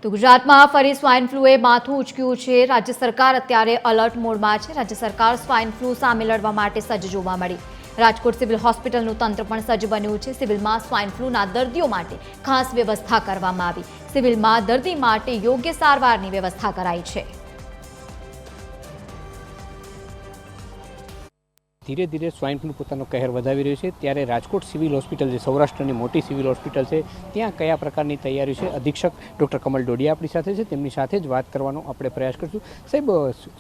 તો ગુજરાતમાં ફરી સ્વાઇન ફ્લૂએ માથું ઉંચક્યું છે। રાજ્ય સરકાર અત્યારે એલર્ટ મોડમાં છે। રાજ્ય સરકાર સ્વાઇન ફ્લૂ સામે લડવા માટે સજ્જ જોવા મળી। રાજકોટ સિવિલ હોસ્પિટલનું તંત્ર પણ સજ્જ બન્યું છે। સિવિલમાં સ્વાઇન ફ્લૂના દર્દીઓ માટે ખાસ વ્યવસ્થા કરવામાં આવી। સિવિલમાં દર્દી માટે યોગ્ય સારવારની વ્યવસ્થા કરાઈ છે। ધીરે ધીરે સ્વાઇન ફ્લૂ પોતાનો કહેર વધાવી રહ્યો છે, ત્યારે રાજકોટ સિવિલ હોસ્પિટલ જે સૌરાષ્ટ્રની મોટી સિવિલ હોસ્પિટલ છે, ત્યાં કયા પ્રકારની તૈયારી છે, અધિક્ષક ડૉક્ટર કમલ ડોડિયા આપણી સાથે છે, તેમની સાથે જ વાત કરવાનો આપણે પ્રયાસ કરીશું। સાહેબ,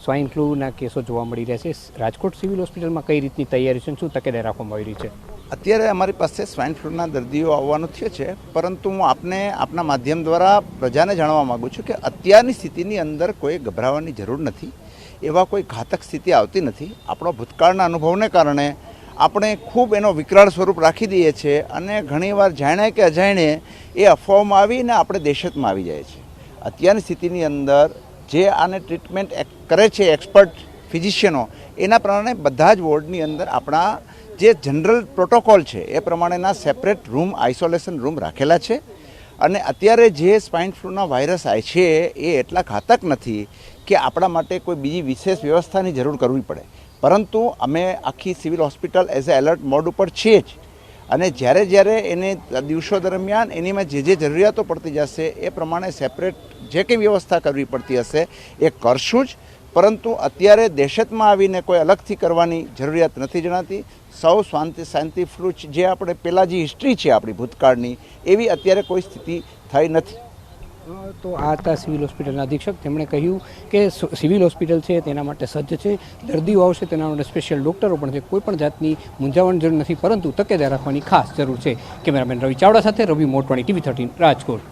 સ્વાઇન ફ્લૂના કેસો જોવા મળી રહ્યા છે, રાજકોટ સિવિલ હોસ્પિટલમાં કઈ રીતની તૈયારી છે, શું તકેદારી રાખવામાં આવી રહી છે? અત્યારે અમારી પાસે સ્વાઇન ફ્લૂના દર્દીઓ આવવાનું થયો છે, પરંતુ હું આપના માધ્યમ દ્વારા પ્રજાને જણાવવા માગું છું કે અત્યારની સ્થિતિની અંદર કોઈ ગભરાવાની જરૂર નથી। એવા કોઈ ઘાતક સ્થિતિ આવતી નથી। આપણો ભૂતકાળના અનુભવને કારણે આપણે ખૂબ એનો વિકરાળ સ્વરૂપ રાખી દઈએ છીએ અને ઘણીવાર જાણે કે અજાણે એ અફવાઓમાં આવીને આપણે દહેશતમાં આવી જાય છે। અત્યારની સ્થિતિની અંદર જે આને ટ્રીટમેન્ટ કરે છે એક્સપર્ટ ફિઝિશિયનો, એના પ્રમાણે બધા જ વોર્ડની અંદર આપણા જે જનરલ પ્રોટોકોલ છે એ પ્રમાણેના સેપરેટ રૂમ, આઇસોલેશન રૂમ રાખેલા છે। અને અત્યારે જે સ્વાઇન ફ્લૂના વાયરસ આવે છે એ એટલા ઘાતક નથી કે આપણા માટે કોઈ બીજી વિશેષ વ્યવસ્થાની જરૂર કરવી પડે, પરંતુ અમે આખી civil hospital as a alert mode ઉપર છીએ જ। અને જ્યારે એને દિવસો દરમિયાન એનીમાં જે જરૂરિયાતો પડતી જશે એ પ્રમાણે સેપરેટ જે કંઈ વ્યવસ્થા કરવી પડતી હશે એ કરશું જ, પરંતુ અત્યારે દહેશતમાં આવીને કોઈ અલગથી કરવાની જરૂરિયાત નથી જણાતી। સૌ શાંતિ ફ્લૂ જે આપણે પહેલાં જે હિસ્ટ્રી છે આપણી ભૂતકાળની, એવી અત્યારે કોઈ સ્થિતિ થઈ નથી। તો આ હતા સિવિલ હોસ્પિટલના અધિક્ષક, તેમણે કહ્યું કે સિવિલ હોસ્પિટલ છે તેના માટે સજ્જ છે, દર્દીઓ આવશે તેના માટે સ્પેશિયલ ડૉક્ટરો પણ છે, કોઈ પણ જાતની મૂંઝાવણ જરૂર નથી, પરંતુ તકેદારી રાખવાની ખાસ જરૂર છે। કેમેરામેન રવિ ચાવડા સાથે રવિ મોટવાણી, TV13 રાજકોટ।